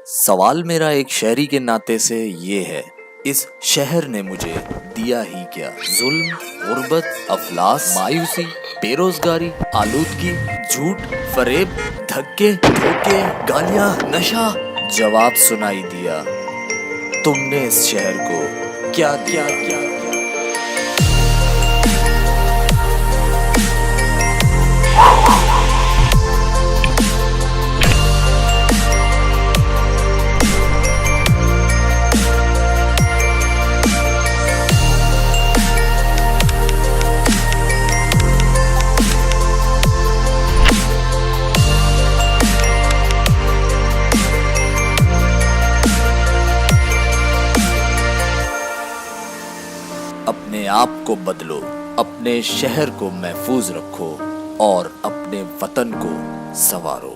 سوال میرا ایک شہری کے ناطے سے یہ ہے، اس شہر نے مجھے دیا ہی کیا؟ ظلم، غربت، افلاس، مایوسی، بے روزگاری، آلودگی، جھوٹ، فریب، دھکے، دھوکے، گالیاں، نشہ؟ جواب سنائی دیا، تم نے اس شہر کو کیا دیا؟ اپنے آپ کو بدلو، اپنے شہر کو محفوظ رکھو اور اپنے وطن کو سنوارو۔